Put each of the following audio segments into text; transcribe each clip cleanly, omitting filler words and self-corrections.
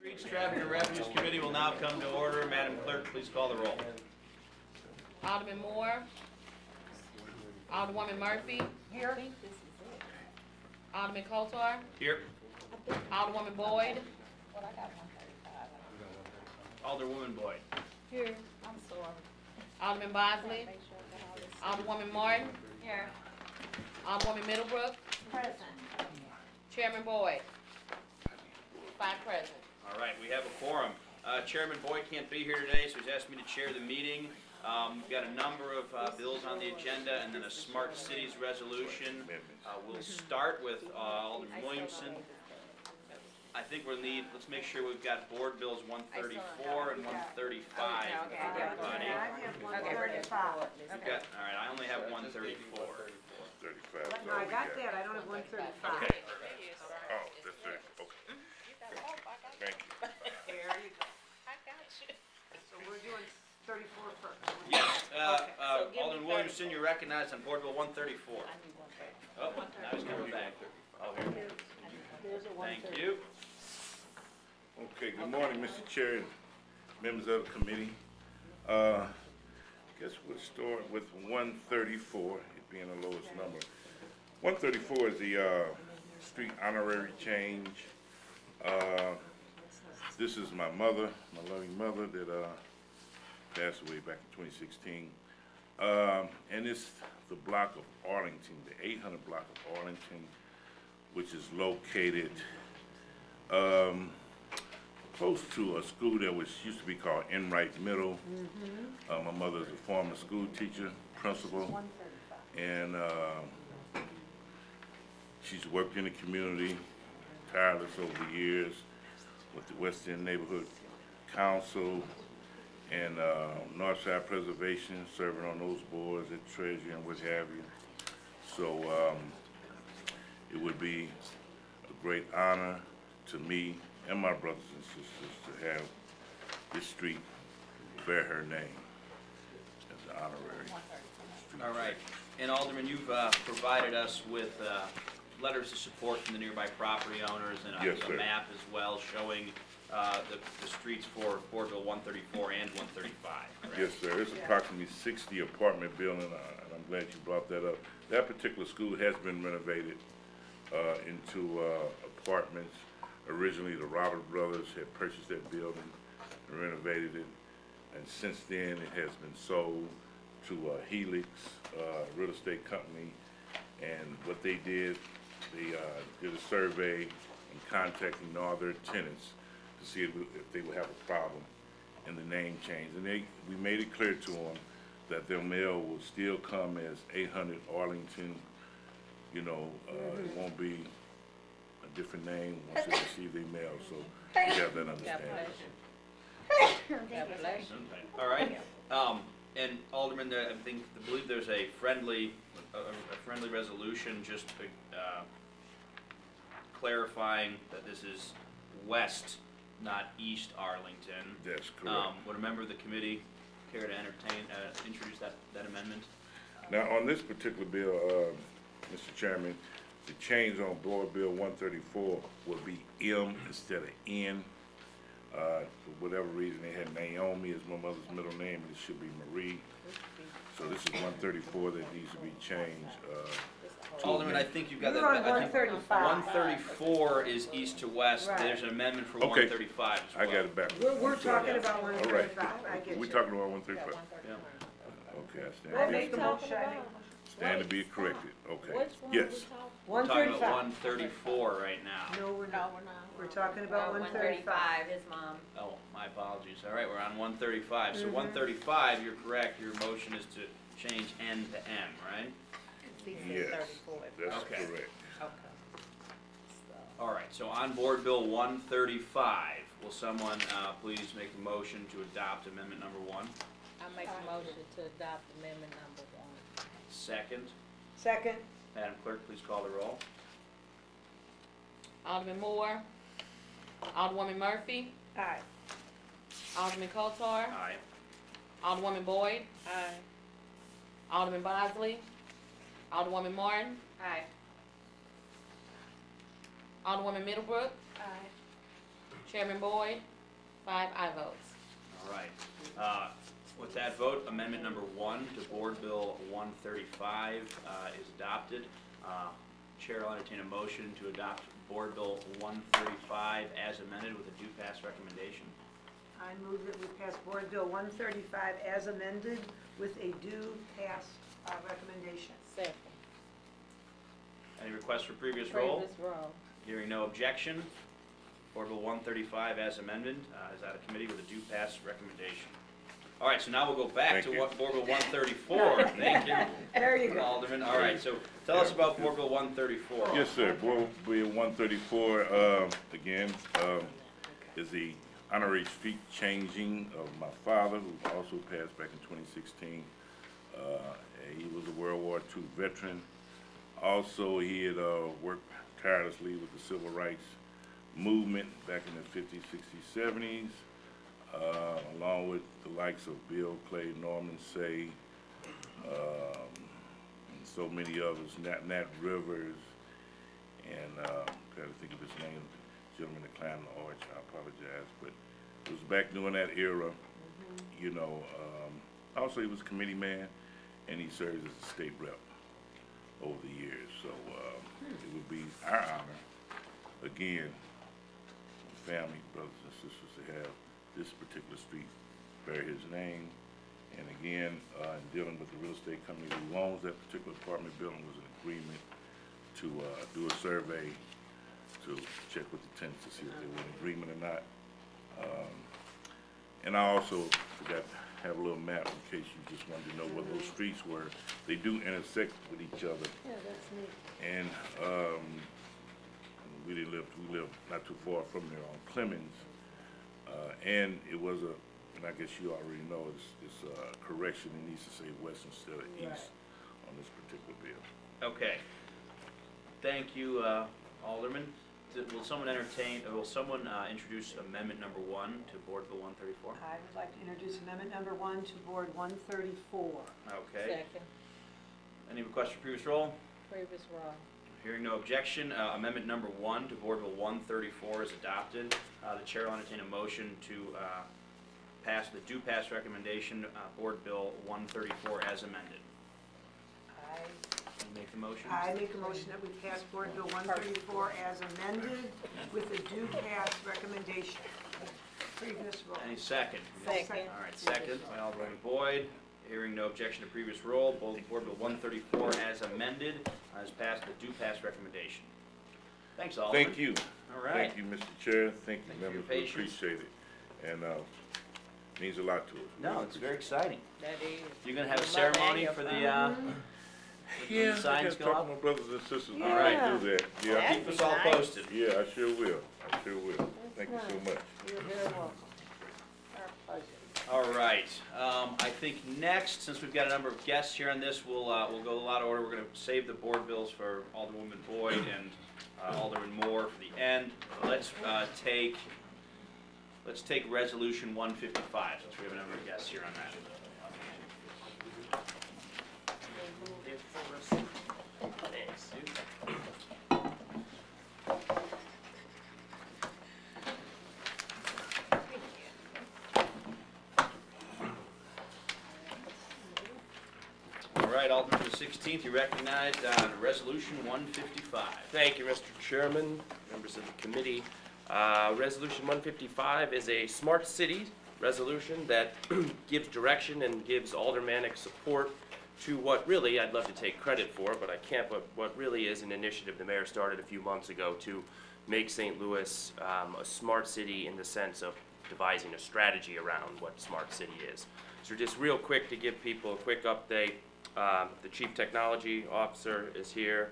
Streets, Traffic, and Revenues Committee will now come to order. Madam Clerk, please call the roll. Alderman Moore. Alderwoman Murphy. Here. Alderman Kotar. Here. Alderwoman Boyd. Alderwoman Boyd. Here. I'm sorry. Alderman Bosley. Alderwoman Martin. Here. Alderwoman Middlebrook. Present. Chairman Boyd. 5 present. All right, we have a quorum. Chairman Boyd can't be here today, so he's asked me to chair the meeting. We've got a number of bills on the agenda and then a Smart Cities resolution. We'll start with Alderman Williamson. I think we'll need, let's make sure we've got board bills 134 and 135 for everybody. We've got, all right, I only have 134. 35. No, I got that. I don't have 135. Okay. Oh, that's it. Okay. Thank you. Here you go. I got you. So we're doing 34 first. Yes, Okay. Alderman Williamson, you're recognized on board bill 134. Oh, now he's coming back. Oh, here. Thank you. Okay, good morning, Mr. Chair and members of the committee. Guess we'll start with 134, it being the lowest number. 134 is the street honorary change. This is my mother, my loving mother that passed away back in 2016. And it's the block of Arlington, the 800 block of Arlington, which is located close to a school that used to be called Enright Middle. My mother is a former school teacher, principal, and she's worked in the community, tireless over the years with the West End Neighborhood Council and Northside Preservation, serving on those boards at Treasury and what have you. So it would be a great honor to me and my brothers and sisters to have this street bear her name as an honorary street. All right, and Alderman, you've provided us with letters of support from the nearby property owners and Yes, a sir. map as well showing the streets for board bill 134 and 135. Correct? Yes, sir. It's approximately 60 apartment building, and I'm glad you brought that up. That particular school has been renovated into apartments. Originally, the Robert brothers had purchased that building and renovated it, and since then it has been sold to Helix real estate company. And what they did a survey and contacting all their tenants to see if they would have a problem in the name change. And we made it clear to them that their mail will still come as 800 Arlington. You know, it won't be a different name once they receive their mail. So we have that understanding. All right, and Alderman, I believe there's a friendly resolution just clarifying that this is west, not east Arlington. That's correct. Would a member of the committee care to introduce that amendment? Now, on this particular bill, Mr. Chairman, the change on board bill 134 will be M instead of N. For whatever reason, they had Naomi as my mother's middle name, and it should be Marie. So this is 134 that needs to be changed. Alderman, I think you've got that. You're on 135. 134 is east to west. Right. There's an amendment for Okay. 135 as well. I got it back. We're talking about All right. 135. I get We're you. talking about 135. Yeah. Okay, I stand. We'll make the motion. Stand to be corrected. Okay. Which one Yes. We're talking about 135. 134 right now. No, we're not. We're talking about 135. His mom. Oh, my apologies. All right, we're on 135. So 135, you're correct. Your motion is to change N to M, right? Yes, that's Okay. correct. All right, so on board bill 135, will someone please make a motion to adopt amendment number 1? I make a motion to adopt amendment number 1. Second. Second. Madam Clerk, please call the roll. Alderman Moore. Alderwoman Murphy. Aye. Alderman Kotar. Aye. Alderwoman Boyd. Aye. Alderman Bosley. Alderwoman Martin. Aye. Alderwoman Middlebrook. Aye. Chairman Boyd, 5 aye votes. All right. With that vote, amendment number 1 to Board Bill 135 is adopted. Chair will entertain a motion to adopt Board Bill 135 as amended with a due pass recommendation. I move that we pass Board Bill 135 as amended with a due pass recommendation. Second. Any requests for previous roll? Previous roll. Hearing no objection, Board Bill 135 as amended is out of committee with a due pass recommendation. All right, so now we'll go back Thank to you. what Board Bill 134. Thank you, There you go. Alderman. All right, so tell us about Board Bill 134. Yes, sir. Board Bill 134, again, is the honorary street changing of my father, who also passed back in 2016. He was a World War II veteran. Also, he had worked tirelessly with the civil rights movement back in the 50s, 60s, 70s, along with the likes of Bill Clay, Norman Say, and so many others, Nat Rivers, and I'm trying to think of his name, the gentleman that climbed the arch, I apologize, but it was back during that era, you know. Also, he was a committee man, and he served as a state rep over the years, so it would be our honor, again, family, brothers and sisters, to have this particular street bear his name. And again, in dealing with the real estate company who owns that particular apartment building, was an agreement to do a survey to check with the tenants to see if they were in agreement or not. And I also forgot to have a little map in case you just wanted to know where those streets were. They do intersect with each other. Yeah, that's neat. And we live not too far from there on Clemens. And it was and I guess you already know, it's a correction. It needs to say west instead of east on this particular bill. Okay. Thank you, Alderman. Will someone introduce amendment number 1 to Board Bill 134? I would like to introduce amendment number 1 to Board 134. Okay. Second. Any requests for previous roll? Previous roll. Hearing no objection, amendment number 1 to Board Bill 134 is adopted. The chair will entertain a motion to pass the due pass recommendation, Board Bill 134 as amended. Can you make the motion? I make a motion that we pass Board Bill 134 as amended with a due pass recommendation. Previous roll. Any second? Second. All right, second by Alderman Boyd. Hearing no objection to previous roll, Board Bill 134 as amended has passed the due pass recommendation. Thanks, Alderman. Thank you. All right. Thank you, Mr. Chair. Thank you, Thank you for members. your We patience. appreciate it. And means a lot to us. No, it's very exciting. That is. You're gonna have a Your mother and ceremony your for father. the Yeah, signs I just go talk up? to my brothers and sisters. All right. I do that. Yeah, That'd Keep us be all nice. posted. yeah, I sure will. I sure will. Thank you so much. You're very welcome. Our pleasure. All right. I think next, since we've got a number of guests here on this, we'll go a lot of order. We're going to save the board bills for Alderwoman Boyd and Alderman Moore for the end. Let's take Resolution 155, since we have a number of guests here on that. All right, Alderman for the 16th, you recognized on Resolution 155. Thank you, Mr. Chairman, members of the committee. Resolution 155 is a smart city resolution that gives direction and gives aldermanic support to what really I'd love to take credit for, but I can't, but what really is an initiative the mayor started a few months ago to make St. Louis a smart city in the sense of devising a strategy around what smart city is. So just real quick to give people a quick update, the Chief Technology Officer is here,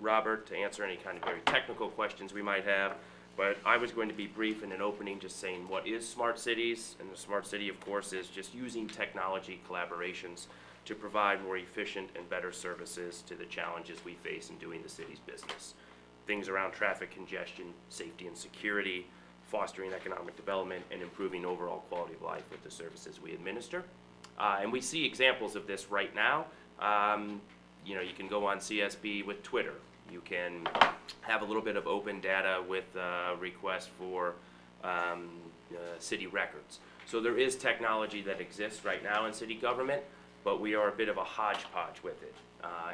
Robert, to answer any kind of very technical questions we might have. But I was going to be brief in an opening just saying what is smart cities, and the smart city, of course, is just using technology collaborations to provide more efficient and better services to the challenges we face in doing the city's business. Things around traffic congestion, safety and security, fostering economic development, and improving overall quality of life with the services we administer. And we see examples of this right now. You know, you can go on CSB with Twitter. You can have a little bit of open data with requests for city records. So there is technology that exists right now in city government, but we are a bit of a hodgepodge with it.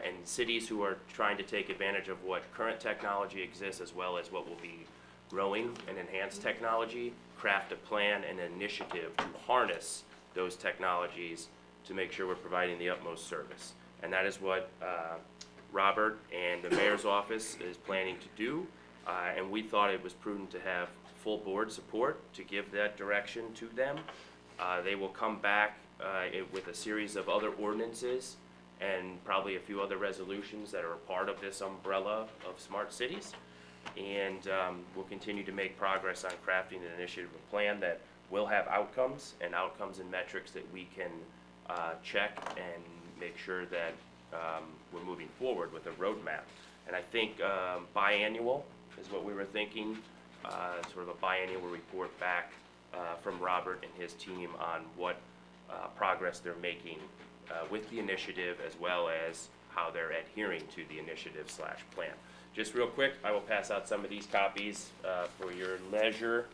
And cities who are trying to take advantage of what current technology exists as well as what will be growing and enhanced technology, craft a plan and an initiative to harness those technologies to make sure we're providing the utmost service. And that is what Robert and the mayor's office is planning to do. And we thought it was prudent to have full board support to give that direction to them. They will come back with a series of other ordinances and probably a few other resolutions that are a part of this umbrella of smart cities. And we'll continue to make progress on crafting an initiative and plan that will have outcomes and metrics that we can check and make sure that we're moving forward with a roadmap. And I think biannual is what we were thinking, sort of a biannual report back from Robert and his team on what progress they're making with the initiative as well as how they're adhering to the initiative/plan. Just real quick, I will pass out some of these copies for your leisure,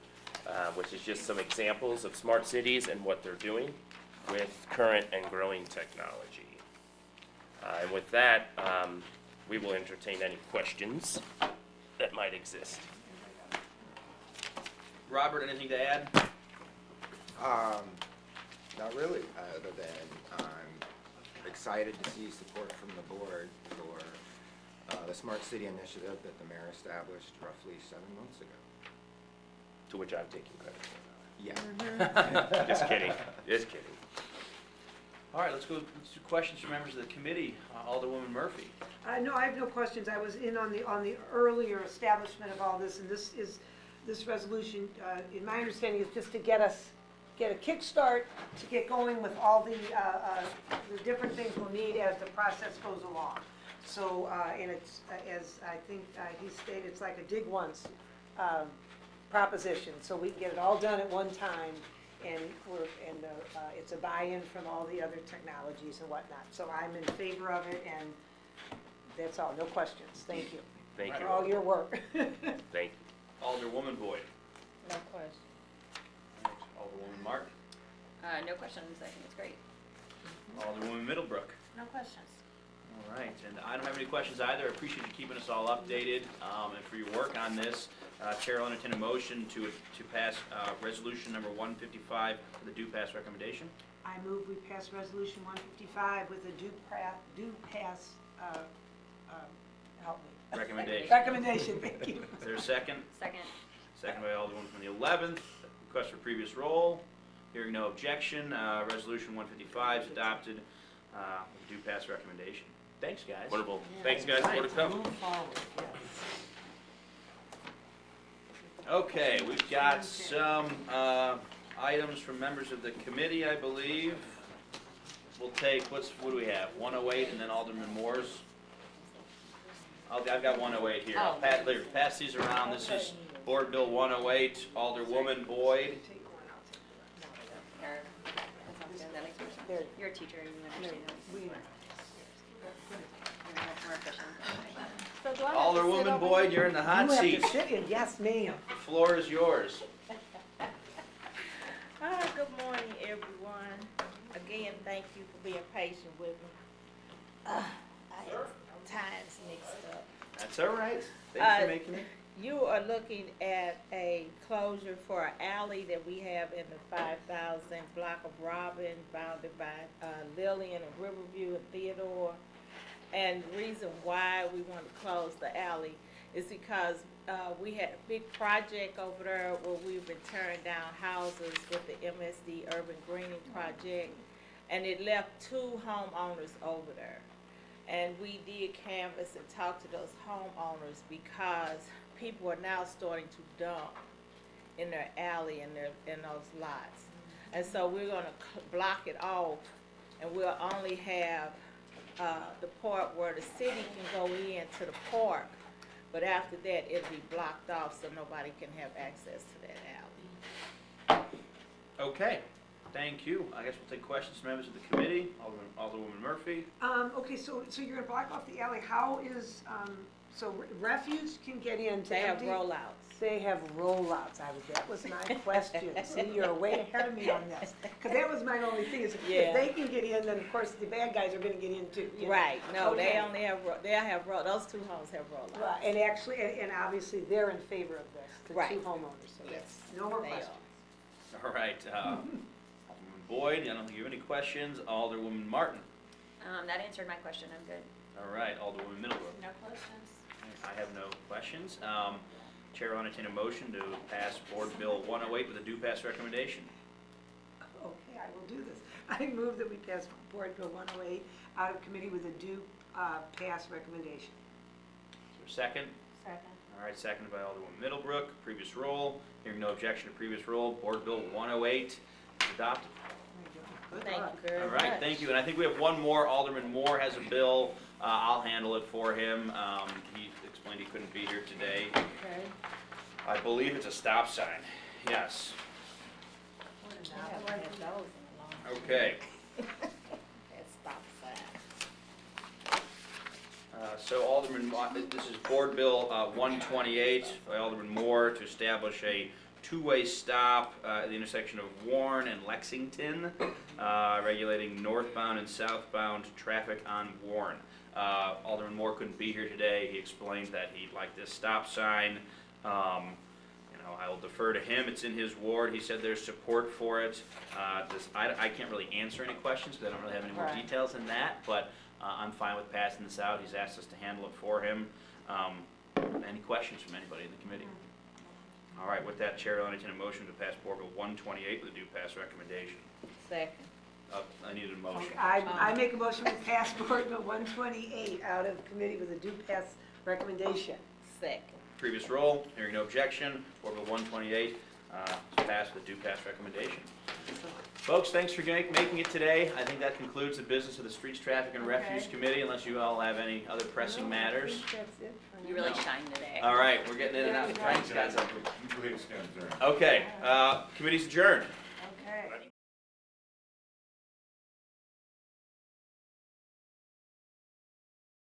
which is just some examples of smart cities and what they're doing with current and growing technology. And with that, we will entertain any questions that might exist. Robert, anything to add? Not really, other than I'm excited to see support from the board for the Smart City Initiative that the mayor established roughly 7 months ago. To which I'm taking credit for. Yeah. Just kidding, just kidding. All right, let's do questions from members of the committee. Alderwoman Murphy. No, I have no questions. I was in on the earlier establishment of all this, and this resolution, in my understanding, is just to get a kickstart to get going with all the different things we'll need as the process goes along. So, and it's, as I think he stated, it's like a dig once proposition, so we can get it all done at one time, and it's a buy-in from all the other technologies and whatnot. So I'm in favor of it, and that's all. No questions. Thank you. Thank For you. all your work. Thank you. Alderwoman Boyd. No question. Alderwoman Mark. No questions, I think it's great. Alderwoman Middlebrook. No questions. All right, and I don't have any questions either. I appreciate you keeping us all updated and for your work on this. Chair will entertain a motion to pass resolution number 155 for the due pass recommendation. I move we pass resolution 155 with a due pass, help me. Recommendation. Recommendation, thank you. Is there a second? Second. Second by Alderwoman from the 11th. Request for previous roll. Hearing no objection, resolution 155 is adopted with due pass recommendation. Thanks, guys. Wonderful. Thanks, guys. More to come. Move forward, yes. Okay, we've got some items from members of the committee, I believe. We'll take, what do we have? 108 and then Alderman Moore's. I've got 108 here. I'll pass these around. This is Board Bill 108, Alderwoman Boyd. That makes more sense. You're a teacher, you understand that. More efficient. So do I have to sit Alderwoman over Boyd, here? you're in the hot You seat. have to sit in, yes, ma'am. The floor is yours. Good morning, everyone. Again, thank you for being patient with me. I have times mixed up. That's all right. Thanks for making it. You are looking at a closure for an alley that we have in the 5,000 block of Robin, bounded by Lillian and Riverview and Theodore. And the reason why we want to close the alley is because we had a big project over there where we've been tearing down houses with the MSD Urban Greening Project, and it left 2 homeowners over there. And we did canvass and talk to those homeowners because people are now starting to dump in their alley and in those lots. And so we're going to block it off, and we'll only have the part where the city can go into the park, but after that it'll be blocked off so nobody can have access to that alley. Okay, thank you. I guess we'll take questions from members of the committee. Alderwoman Murphy. Okay, so you're gonna block off the alley. How is so refuge can get in to They have empty? rollouts. They have rollouts, that was my question. See, you're way ahead of me on this. Because that was my only thing, is Yeah. if they can get in, then of course the bad guys are gonna get in too. you know? Right, no, they Okay. only have, they'll have those two homes have rollouts. Right, and actually, and obviously, they're in favor of this, the Right. two homeowners, so Yes, that's, no more they are. questions. All right, Alderman Boyd, I don't think you have any questions. Alderwoman Martin. That answered my question, I'm good. All right, Alderwoman Middlebrook. No questions. I have no questions. Chair will entertain a motion to pass Board Bill 108 with a due pass recommendation. Okay, I will do this. I move that we pass Board Bill 108 out of committee with a due pass recommendation. Is there a second? Second. All right, seconded by Alderwoman Middlebrook. Previous roll. Hearing no objection to previous roll, Board Bill 108 is adopted. Good Thank luck. you very All much. right, thank you. And I think we have one more. Alderman Moore has a bill. I'll handle it for him. He explained he couldn't be here today. Okay. I believe it's a stop sign. Yes. We haven't had those in a long time. Okay. That stop sign. So Alderman, this is Board Bill 128 by Alderman Moore to establish a two-way stop at the intersection of Warne and Lexington, regulating northbound and southbound traffic on Warne. Alderman Moore couldn't be here today. He explained that he'd like this stop sign. I will defer to him. It's in his ward. He said there's support for it. I can't really answer any questions because I don't really have any more Right. details than that, but I'm fine with passing this out. He's asked us to handle it for him. Any questions from anybody in the committee? All right, with that, Chair will entertain a motion to pass Board Bill 128 with a due pass recommendation. Second. I needed a motion. I make a motion to pass Board Bill 128 out of committee with a due pass recommendation. Second. Previous roll, hearing no objection, Board Bill 128 is passed with a due pass recommendation. Folks, thanks for making it today. I think that concludes the business of the Streets, Traffic, and Refuse Committee, unless you all have any other pressing matters. I think that's it for You now. really shined today. All right, we're getting in and out. Frank's got something. You go ahead and stand there. Okay, committee's adjourned.